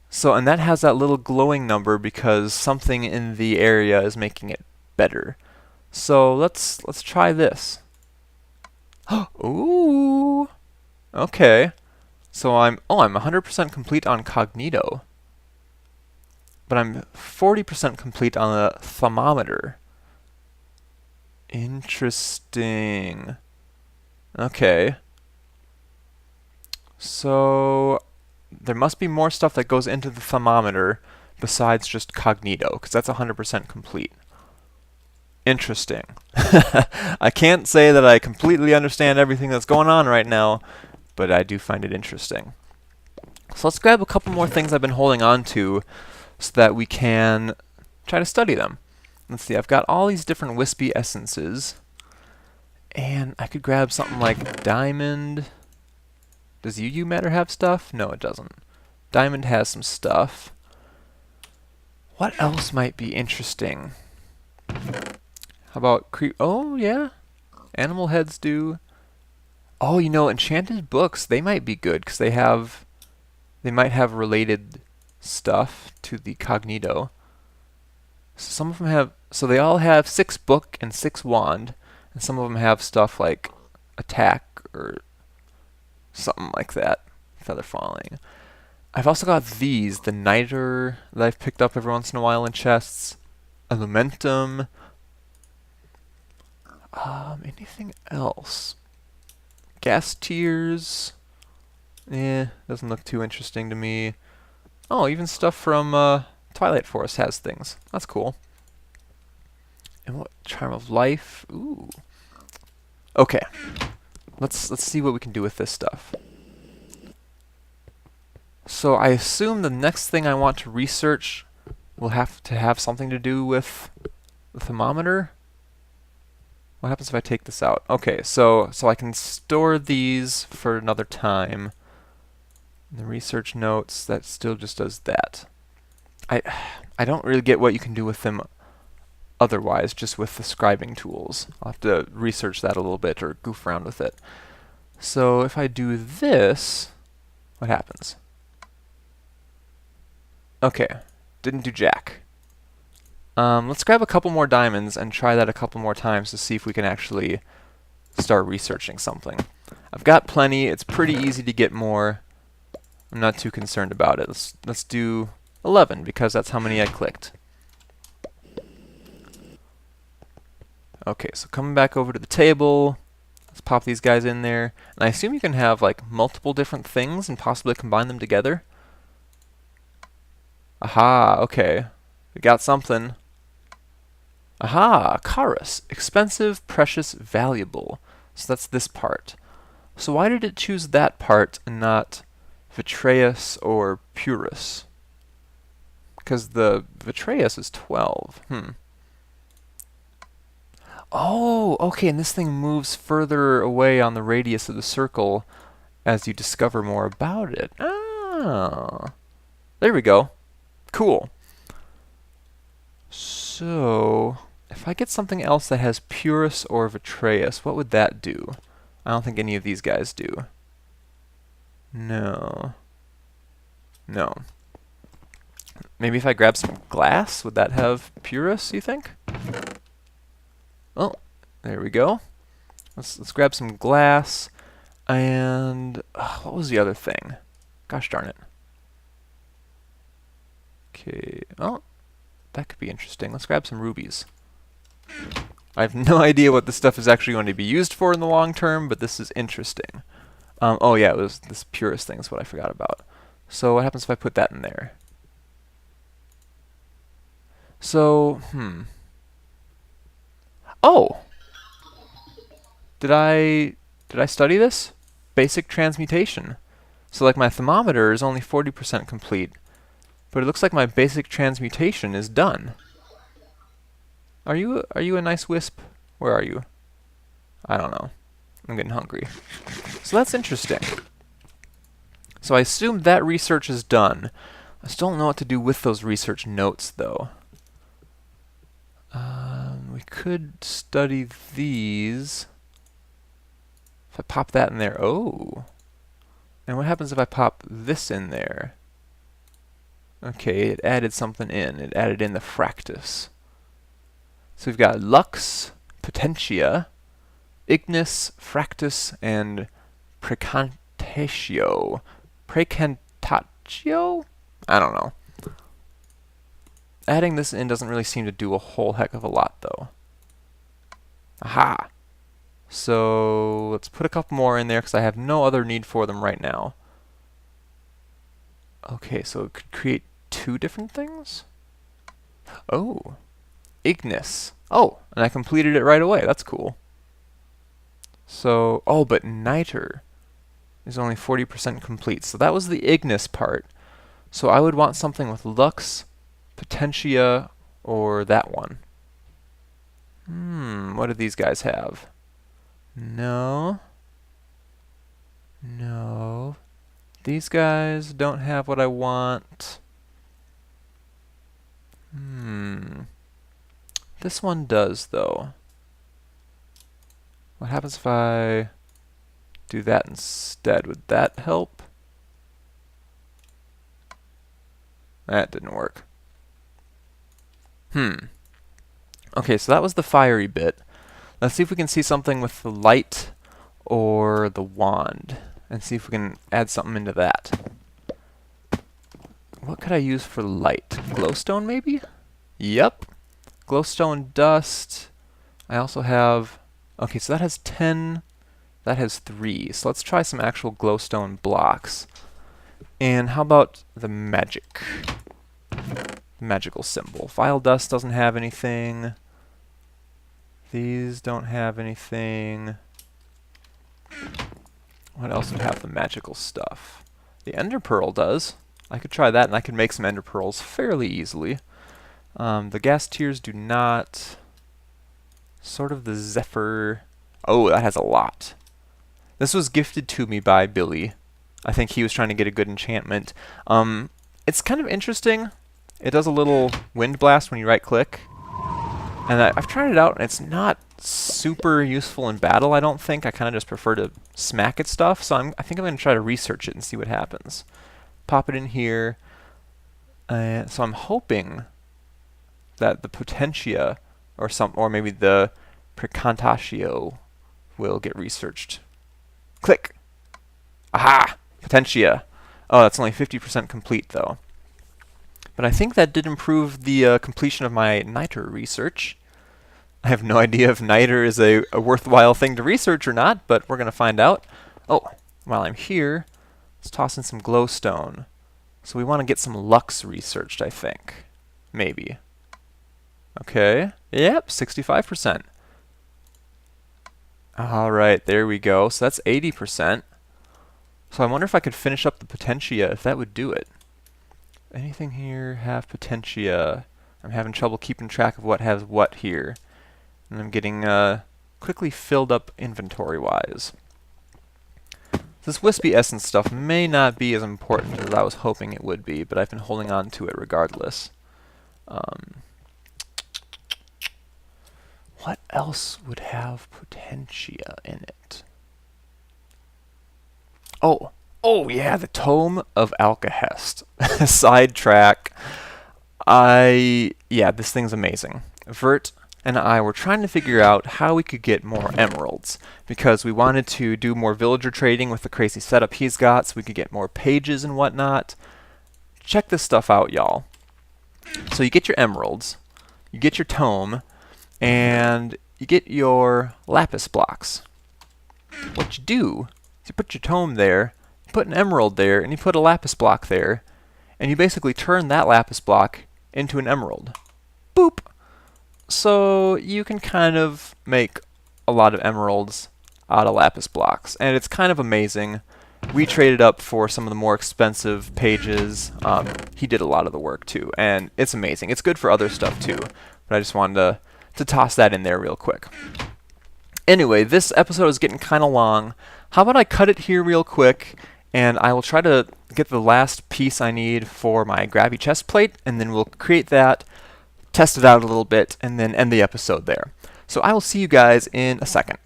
So, and that has that little glowing number because something in the area is making it better. So let's try this. Ooh. Okay. So I'm 100% complete on Cognito. But I'm 40% complete on the thermometer. Interesting. Okay. So there must be more stuff that goes into the thermometer besides just Cognito, because that's 100% complete. Interesting. I can't say that I completely understand everything that's going on right now, but I do find it interesting. So let's grab a couple more things I've been holding on to so that we can try to study them. Let's see, I've got all these different wispy essences, and I could grab something like diamond. Does UU matter have stuff? No, it doesn't. Diamond has some stuff. What else might be interesting? How about oh, yeah. Animal heads do. Oh, you know, enchanted books, they might be good because they might have related stuff to the cognito. So some of them have, so they all have 6 book and 6 wand, and some of them have stuff like attack or something like that. Feather falling. I've also got these, the niter that I've picked up every once in a while in chests. Elementum. Anything else? Gas tears. Doesn't look too interesting to me. Oh, even stuff from Twilight Forest has things. That's cool. And what? Charm of Life. Ooh. Okay. Let's see what we can do with this stuff. So I assume the next thing I want to research will have to have something to do with the thermometer. What happens if I take this out? Okay, so I can store these for another time. The research notes, that still just does that. I don't really get what you can do with them otherwise, just with the scribing tools. I'll have to research that a little bit or goof around with it. So if I do this, what happens? Okay, didn't do jack. Let's grab a couple more diamonds and try that a couple more times to see if we can actually start researching something. I've got plenty. It's pretty easy to get more. I'm not too concerned about it. Let's do 11 because that's how many I clicked. Okay, so coming back over to the table, let's pop these guys in there. And I assume you can have like multiple different things and possibly combine them together. Aha, okay. We got something. Aha, Charis. Expensive, precious, valuable. So that's this part. So why did it choose that part and not Vitreous or Purus? Because the Vitreous is 12. Oh, okay, and this thing moves further away on the radius of the circle as you discover more about it. Ah, there we go. Cool. So, if I get something else that has Purus or Vitreous, what would that do? I don't think any of these guys do. No. No. Maybe if I grab some glass, would that have Purus, you think? Oh, there we go. Let's grab some glass. And what was the other thing? Gosh darn it. Okay. Oh, that could be interesting. Let's grab some rubies. I have no idea what this stuff is actually going to be used for in the long term, but this is interesting. Oh yeah, it was this Purus thing is what I forgot about. So what happens if I put that in there? So, Oh! Did I study this? Basic transmutation. So like my thermometer is only 40% complete, but it looks like my basic transmutation is done. Are you a nice wisp? Where are you? I don't know. I'm getting hungry. So that's interesting. So I assume that research is done. I still don't know what to do with those research notes though. We could study these. If I pop that in there, oh. And what happens if I pop this in there? Okay, it added something in. It added in the fractus. So we've got Lux, Potentia, Ignis, Fractus, and Precantatio. Precantatio? I don't know. Adding this in doesn't really seem to do a whole heck of a lot, though. Aha! So let's put a couple more in there because I have no other need for them right now. Okay, so it could create 2 different things? Oh. Ignis. Oh, and I completed it right away. That's cool. So, oh, but niter is only 40% complete. So that was the Ignis part. So I would want something with Lux, Potentia, or that one. What do these guys have? No. No. These guys don't have what I want. This one does, though. What happens if I do that instead? Would that help? That didn't work. Okay, so that was the fiery bit. Let's see if we can see something with the light or the wand, and see if we can add something into that. What could I use for light? Glowstone, maybe? Yep. Glowstone dust. I also have... Okay, so that has 10. That has 3. So let's try some actual glowstone blocks. And how about the magic? Magical symbol. Vile dust doesn't have anything. These don't have anything. What else would have the magical stuff? The ender pearl does. I could try that, and I could make some ender pearls fairly easily. The gas tears do not. Sort of the zephyr. Oh, that has a lot. This was gifted to me by Billy. I think he was trying to get a good enchantment. It's kind of interesting. It does a little wind blast when you right click. And I've tried it out, and it's not super useful in battle, I don't think. I kind of just prefer to smack at stuff. So I think I'm going to try to research it and see what happens. Pop it in here. So I'm hoping that the Potentia or maybe the Precantatio will get researched. Click! Aha! Potentia. Oh, that's only 50% complete, though. But I think that did improve the completion of my niter research. I have no idea if niter is a worthwhile thing to research or not, but we're going to find out. Oh, while I'm here, let's toss in some glowstone. So we want to get some lux researched, I think. Maybe. Okay. Yep, 65%. Alright, there we go. So that's 80%. So I wonder if I could finish up the Potentia, if that would do it. Anything here have Potentia? I'm having trouble keeping track of what has what here. And I'm getting quickly filled up inventory-wise. This wispy essence stuff may not be as important as I was hoping it would be, but I've been holding on to it regardless. What else would have Potentia in it? Oh yeah, the Tome of Alcahest. Sidetrack. Yeah, this thing's amazing. Vert and I were trying to figure out how we could get more emeralds, because we wanted to do more villager trading with the crazy setup he's got, so we could get more pages and whatnot. Check this stuff out, y'all. So you get your emeralds, you get your tome, and you get your lapis blocks. What you do is you put your tome there, you put an emerald there, and you put a lapis block there, and you basically turn that lapis block into an emerald. Boop! So you can kind of make a lot of emeralds out of lapis blocks, and it's kind of amazing. We traded up for some of the more expensive pages. He did a lot of the work too, and it's amazing. It's good for other stuff too, but I just wanted to toss that in there real quick. Anyway, this episode is getting kind of long. How about I cut it here real quick, and I will try to get the last piece I need for my grabby chest plate, and then we'll create that, test it out a little bit, and then end the episode there. So I will see you guys in a second.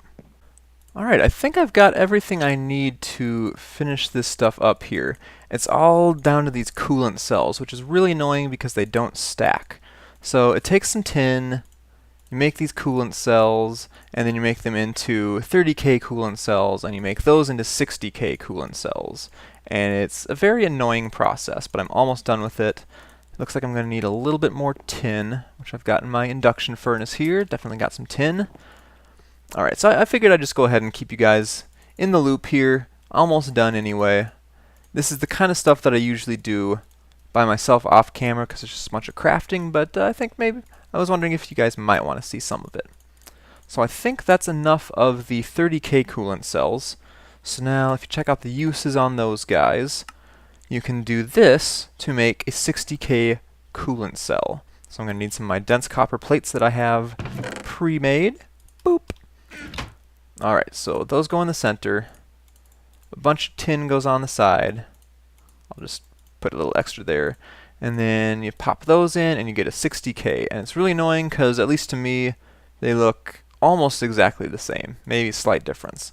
Alright, I think I've got everything I need to finish this stuff up here. It's all down to these coolant cells, which is really annoying because they don't stack. So it takes some tin, you make these coolant cells, and then you make them into 30k coolant cells, and you make those into 60k coolant cells. And it's a very annoying process, but I'm almost done with it. Looks like I'm going to need a little bit more tin, which I've got in my induction furnace here. Definitely got some tin. Alright, so I figured I'd just go ahead and keep you guys in the loop here. Almost done anyway. This is the kind of stuff that I usually do by myself off camera because it's just a bunch of crafting, but I think maybe I was wondering if you guys might want to see some of it. So I think that's enough of the 30k coolant cells. So now if you check out the uses on those guys, you can do this to make a 60k coolant cell. So I'm going to need some of my dense copper plates that I have pre-made. Boop. Alright, so those go in the center. A bunch of tin goes on the side. I'll just put a little extra there. And then you pop those in and you get a 60k. And it's really annoying because, at least to me, they look almost exactly the same. Maybe a slight difference.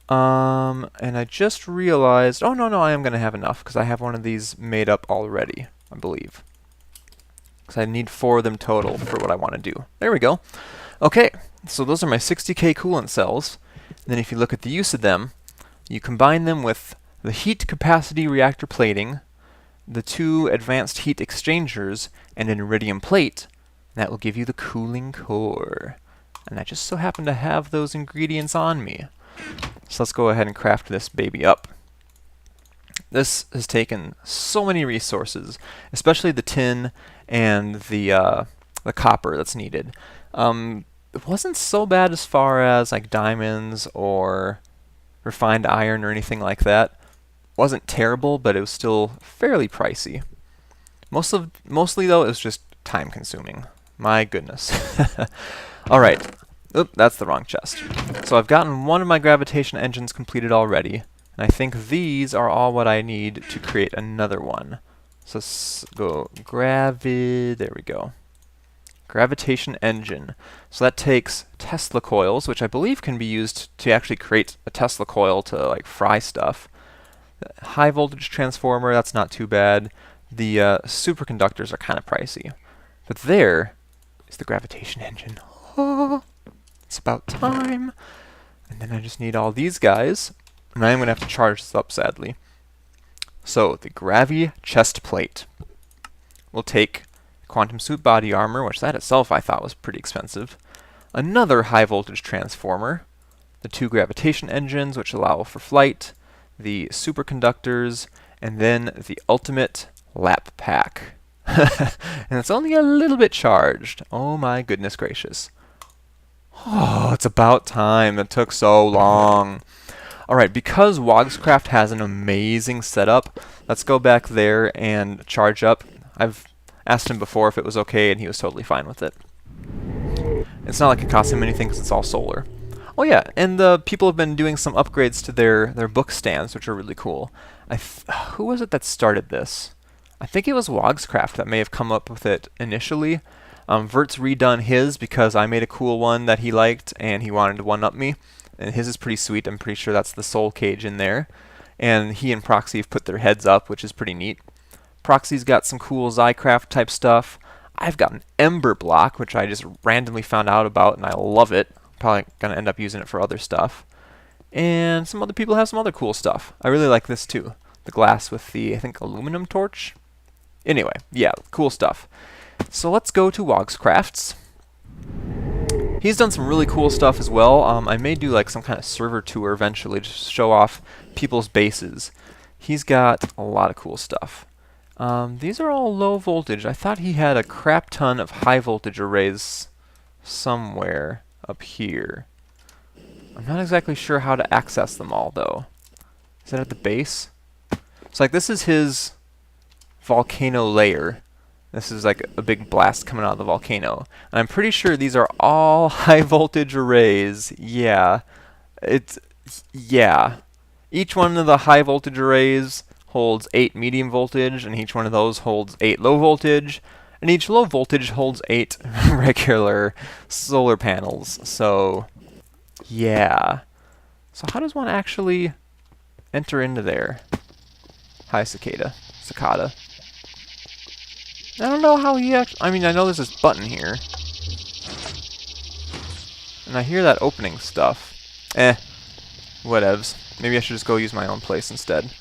And I just realized, oh no, I am going to have enough because I have one of these made up already, I believe. Because I need 4 of them total for what I want to do. There we go. Okay, so those are my 60k coolant cells. And then if you look at the use of them, you combine them with the heat capacity reactor plating, the 2 advanced heat exchangers, and an iridium plate. And that will give you the cooling core. And I just so happen to have those ingredients on me. So let's go ahead and craft this baby up. This has taken so many resources, especially the tin and the copper that's needed. It wasn't so bad as far as like diamonds or refined iron or anything like that. Wasn't terrible, but it was still fairly pricey. Mostly though, it was just time consuming. My goodness. Alright. Oop, that's the wrong chest. So I've gotten one of my gravitation engines completed already, and I think these are all what I need to create another one. So go there we go. Gravitation engine. So that takes Tesla coils, which I believe can be used to actually create a Tesla coil to like fry stuff. High voltage transformer, that's not too bad. The superconductors are kind of pricey. But there is the gravitation engine. Oh, it's about time. And then I just need all these guys. And I am going to have to charge this up, sadly. So, the Gravi chest plate. We'll take quantum suit body armor, which that itself I thought was pretty expensive. Another high voltage transformer. The 2 gravitation engines, which allow for flight. The superconductors. And then the ultimate lap pack. And it's only a little bit charged. Oh my goodness gracious. Oh, it's about time. It took so long. Alright, because Thaumcraft has an amazing setup, let's go back there and charge up. I've asked him before if it was okay, and he was totally fine with it. It's not like it costs him anything because it's all solar. Oh yeah, and the people have been doing some upgrades to their book stands, which are really cool. Who was it that started this? I think it was Thaumcraft that may have come up with it initially. Vert's redone his because I made a cool one that he liked and he wanted to one-up me. And his is pretty sweet. I'm pretty sure that's the soul cage in there. And he and Proxy have put their heads up, which is pretty neat. Proxy's got some cool Zycraft type stuff. I've got an Ember block, which I just randomly found out about and I love it. Probably going to end up using it for other stuff. And some other people have some other cool stuff. I really like this too. The glass with the, I think, aluminum torch. Anyway, yeah, cool stuff. So let's go to Thaumcraft's. He's done some really cool stuff as well. I may do like some kind of server tour eventually to show off people's bases. He's got a lot of cool stuff. These are all low voltage. I thought he had a crap ton of high voltage arrays somewhere up here. I'm not exactly sure how to access them all though. Is that at the base? So like this is his volcano layer. This is like a big blast coming out of the volcano. And I'm pretty sure these are all high voltage arrays. Yeah. Yeah. Each one of the high voltage arrays holds 8 medium voltage, and each one of those holds 8 low voltage, and each low voltage holds 8 regular solar panels. So, yeah. So how does one actually enter into there? Hi, cicada. I don't know how he actually... I mean, I know there's this button here. And I hear that opening stuff. Whatevs. Maybe I should just go use my own place instead.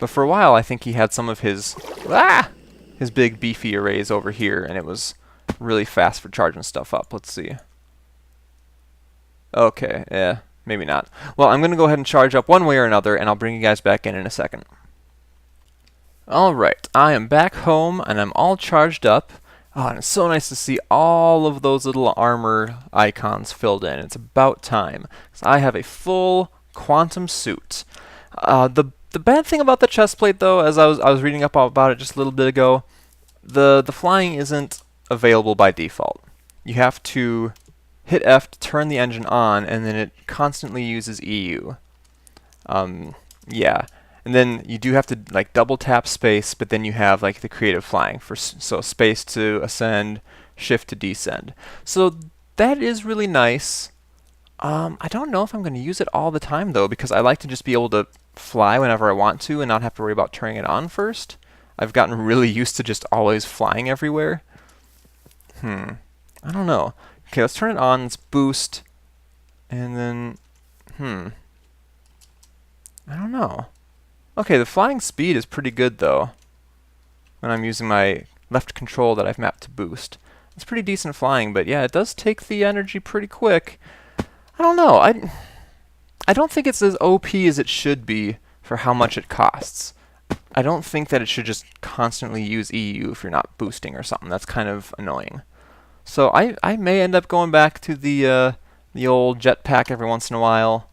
But for a while, I think he had some of his... his big beefy arrays over here, and it was really fast for charging stuff up. Let's see. Okay, maybe not. Well, I'm going to go ahead and charge up one way or another, and I'll bring you guys back in a second. Alright, I am back home, and I'm all charged up. Oh, and it's so nice to see all of those little armor icons filled in. It's about time, 'cause I have a full quantum suit. The bad thing about the chest plate, though, as I was reading up about it just a little bit ago, the flying isn't available by default. You have to hit F to turn the engine on, and then it constantly uses EU. Yeah. And then you do have to like double tap space, but then you have like the creative flying for so space to ascend, shift to descend. So that is really nice. I don't know if I'm going to use it all the time though, because I like to just be able to fly whenever I want to and not have to worry about turning it on first. I've gotten really used to just always flying everywhere. I don't know. Okay, let's turn it on. Let's boost, and then I don't know. Okay, the flying speed is pretty good though when I'm using my left control that I've mapped to boost. It's pretty decent flying, but yeah, it does take the energy pretty quick. I don't know. I don't think it's as OP as it should be for how much it costs. I don't think that it should just constantly use EU if you're not boosting or something. That's kind of annoying. So I may end up going back to the old jetpack every once in a while,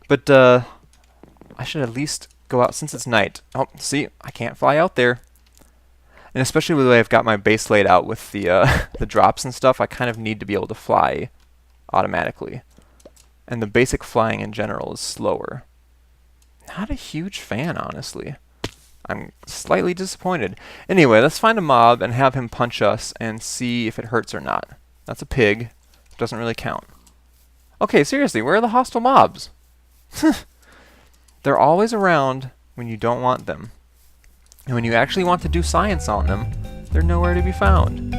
but I should at least go out since it's night. Oh, see, I can't fly out there. And especially with the way I've got my base laid out with the the drops and stuff, I kind of need to be able to fly automatically. And the basic flying in general is slower. Not a huge fan, honestly. I'm slightly disappointed. Anyway, let's find a mob and have him punch us and see if it hurts or not. That's a pig. Doesn't really count. Okay, seriously, where are the hostile mobs? They're always around when you don't want them. And when you actually want to do science on them, they're nowhere to be found.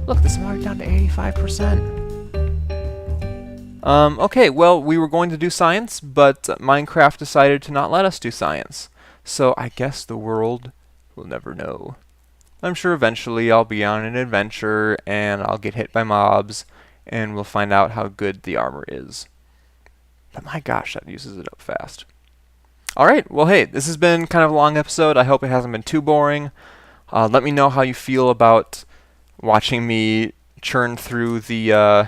Look, this is marked down to 85%. Okay, well, we were going to do science, but Minecraft decided to not let us do science. So I guess the world will never know. I'm sure eventually I'll be on an adventure, and I'll get hit by mobs, and we'll find out how good the armor is. But my gosh, that uses it up fast. Alright, well hey, this has been kind of a long episode. I hope it hasn't been too boring. Let me know how you feel about watching me churn through the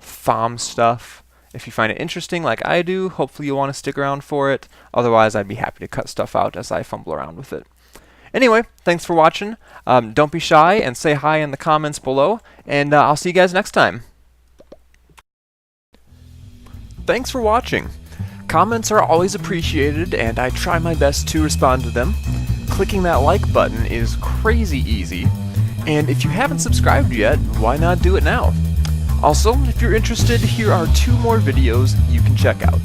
Thaum stuff. If you find it interesting like I do, hopefully you'll want to stick around for it. Otherwise, I'd be happy to cut stuff out as I fumble around with it. Anyway, thanks for watching. Don't be shy and say hi in the comments below, and I'll see you guys next time. Thanks for watching. Comments are always appreciated, and I try my best to respond to them. Clicking that like button is crazy easy, and if you haven't subscribed yet, why not do it now? Also, if you're interested, here are 2 more videos you can check out.